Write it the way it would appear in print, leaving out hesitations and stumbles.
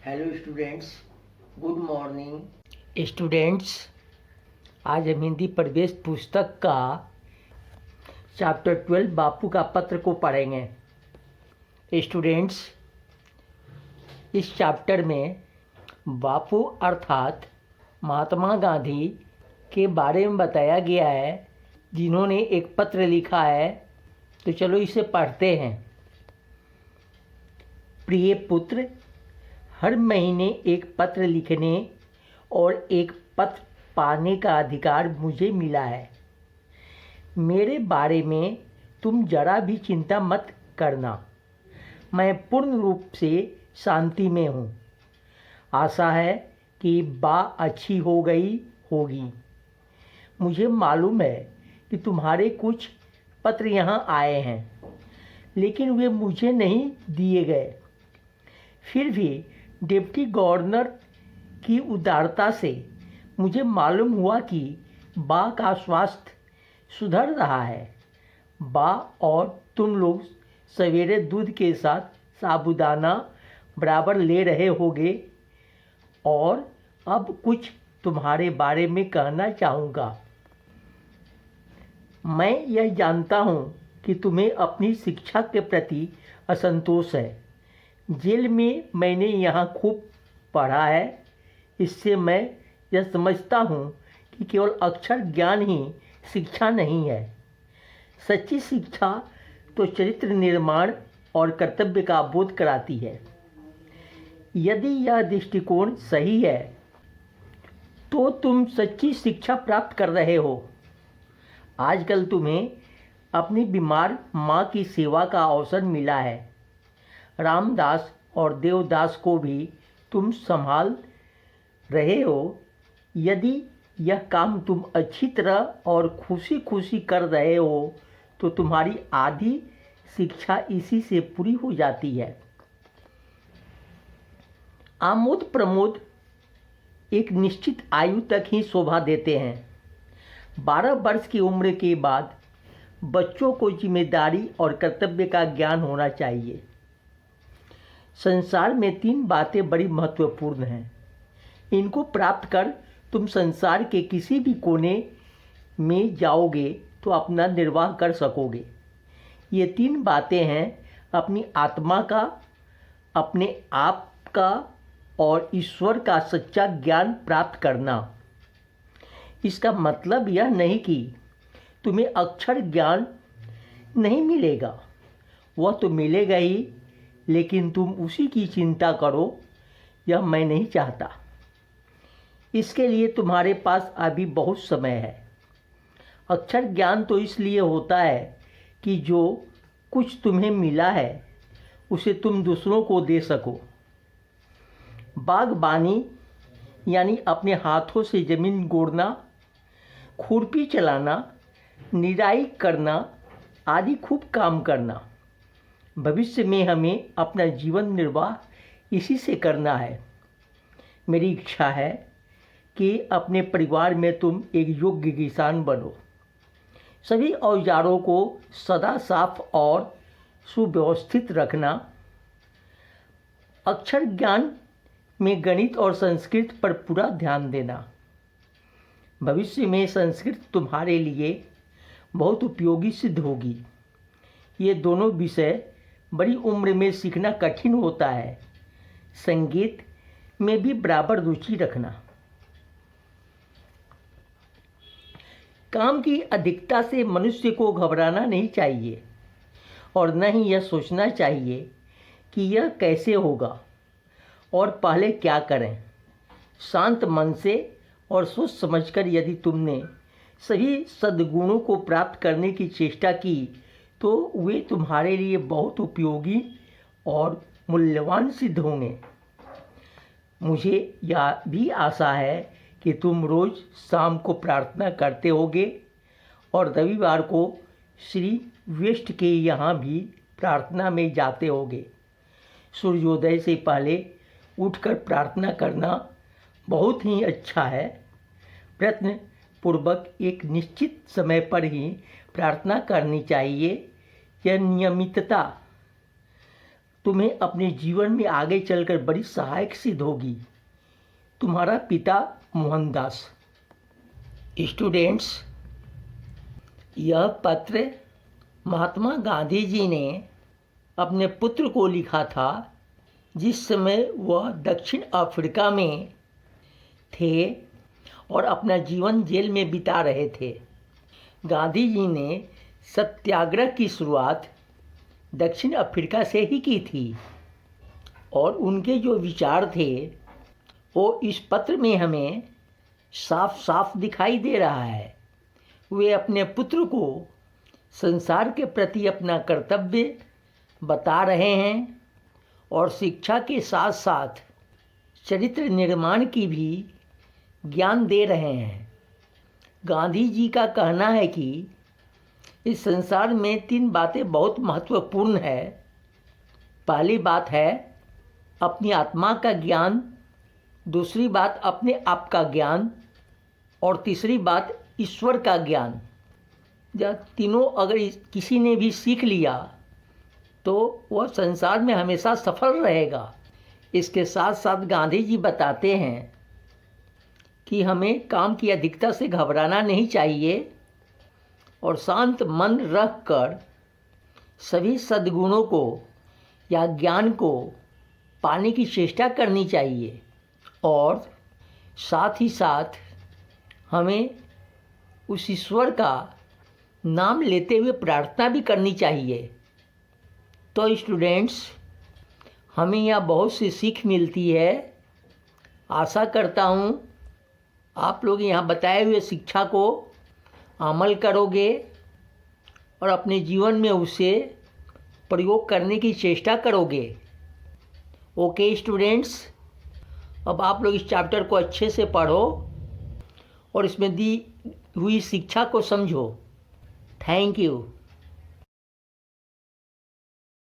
Hello students, good morning students. आज हम हिंदी प्रवेश पुस्तक का चैप्टर 12 बापू का पत्र को पढ़ेंगे। स्टूडेंट्स, इस चैप्टर में बापू अर्थात महात्मा गांधी के बारे में बताया गया है, जिन्होंने एक पत्र लिखा है। तो चलो इसे पढ़ते हैं। प्रिय पुत्र, हर महीने एक पत्र लिखने और एक पत्र पाने का अधिकार मुझे मिला है। मेरे बारे में तुम जरा भी चिंता मत करना। मैं पूर्ण रूप से शांति में हूँ। आशा है कि बा अच्छी हो गई होगी। मुझे मालूम है कि तुम्हारे कुछ पत्र यहाँ आए हैं, लेकिन वे मुझे नहीं दिए गए। फिर भी डिप्टी गवर्नर की उदारता से मुझे मालूम हुआ कि बा का स्वास्थ्य सुधर रहा है। बा और तुम लोग सवेरे दूध के साथ साबूदाना बराबर ले रहे होगे। और अब कुछ तुम्हारे बारे में कहना चाहूँगा। मैं यह जानता हूँ कि तुम्हें अपनी शिक्षा के प्रति असंतोष है। जेल में मैंने यहाँ खूब पढ़ा है। इससे मैं यह समझता हूँ कि केवल अक्षर ज्ञान ही शिक्षा नहीं है। सच्ची शिक्षा तो चरित्र निर्माण और कर्तव्य का बोध कराती है। यदि यह दृष्टिकोण सही है तो तुम सच्ची शिक्षा प्राप्त कर रहे हो। आजकल तुम्हें अपनी बीमार माँ की सेवा का अवसर मिला है। रामदास और देवदास को भी तुम संभाल रहे हो। यदि यह काम तुम अच्छी तरह और खुशी खुशी कर रहे हो तो तुम्हारी आधी शिक्षा इसी से पूरी हो जाती है। आमोद प्रमोद एक निश्चित आयु तक ही शोभा देते हैं। 12 वर्ष की उम्र के बाद बच्चों को जिम्मेदारी और कर्तव्य का ज्ञान होना चाहिए। संसार में 3 बातें बड़ी महत्वपूर्ण हैं। इनको प्राप्त कर तुम संसार के किसी भी कोने में जाओगे तो अपना निर्वाह कर सकोगे। ये 3 बातें हैं अपनी आत्मा का, अपने आप का और ईश्वर का सच्चा ज्ञान प्राप्त करना। इसका मतलब यह नहीं कि तुम्हें अक्षर ज्ञान नहीं मिलेगा, वह तो मिलेगा ही, लेकिन तुम उसी की चिंता करो, यह मैं नहीं चाहता। इसके लिए तुम्हारे पास अभी बहुत समय है। अक्षर ज्ञान तो इसलिए होता है कि जो कुछ तुम्हें मिला है उसे तुम दूसरों को दे सको। बागबानी यानी अपने हाथों से ज़मीन गोड़ना, खुरपी चलाना, निराई करना आदि खूब काम करना। भविष्य में हमें अपना जीवन निर्वाह इसी से करना है। मेरी इच्छा है कि अपने परिवार में तुम एक योग्य किसान बनो। सभी औजारों को सदा साफ और सुव्यवस्थित रखना। अक्षर ज्ञान में गणित और संस्कृत पर पूरा ध्यान देना। भविष्य में संस्कृत तुम्हारे लिए बहुत उपयोगी सिद्ध होगी। ये दोनों विषय बड़ी उम्र में सीखना कठिन होता है। संगीत में भी बराबर रुचि रखना। काम की अधिकता से मनुष्य को घबराना नहीं चाहिए और न ही यह सोचना चाहिए कि यह कैसे होगा और पहले क्या करें। शांत मन से और सोच समझकर यदि तुमने सभी सद्गुणों को प्राप्त करने की चेष्टा की तो वे तुम्हारे लिए बहुत उपयोगी और मूल्यवान सिद्ध होंगे। मुझे यह भी आशा है कि तुम रोज़ शाम को प्रार्थना करते होगे और रविवार को श्री वेस्ट के यहाँ भी प्रार्थना में जाते होगे। सूर्योदय से पहले उठकर प्रार्थना करना बहुत ही अच्छा है। प्रयत्न पूर्वक एक निश्चित समय पर ही प्रार्थना करनी चाहिए। यह नियमितता तुम्हें अपने जीवन में आगे चलकर बड़ी सहायक सिद्ध होगी। तुम्हारा पिता मोहनदास। स्टूडेंट्स, यह पत्र महात्मा गांधी जी ने अपने पुत्र को लिखा था जिस समय वह दक्षिण अफ्रीका में थे और अपना जीवन जेल में बिता रहे थे। गांधी जी ने सत्याग्रह की शुरुआत दक्षिण अफ्रीका से ही की थी और उनके जो विचार थे वो इस पत्र में हमें साफ साफ दिखाई दे रहा है। वे अपने पुत्र को संसार के प्रति अपना कर्तव्य बता रहे हैं और शिक्षा के साथ साथ चरित्र निर्माण की भी ज्ञान दे रहे हैं। गांधी जी का कहना है कि इस संसार में 3 बातें बहुत महत्वपूर्ण है। पहली बात है अपनी आत्मा का ज्ञान, दूसरी बात अपने आप का ज्ञान और तीसरी बात ईश्वर का ज्ञान। जब तीनों अगर किसी ने भी सीख लिया तो वह संसार में हमेशा सफल रहेगा। इसके साथ साथ गांधी जी बताते हैं कि हमें काम की अधिकता से घबराना नहीं चाहिए और शांत मन रखकर सभी सद्गुणों को या ज्ञान को पाने की चेष्टा करनी चाहिए और साथ ही साथ हमें उस ईश्वर का नाम लेते हुए प्रार्थना भी करनी चाहिए। तो स्टूडेंट्स, हमें यहाँ बहुत सी सीख मिलती है। आशा करता हूँ आप लोग यहाँ बताए हुए शिक्षा को अमल करोगे और अपने जीवन में उसे प्रयोग करने की चेष्टा करोगे। ओके स्टूडेंट्स, अब आप लोग इस चैप्टर को अच्छे से पढ़ो और इसमें दी हुई शिक्षा को समझो। Thank you.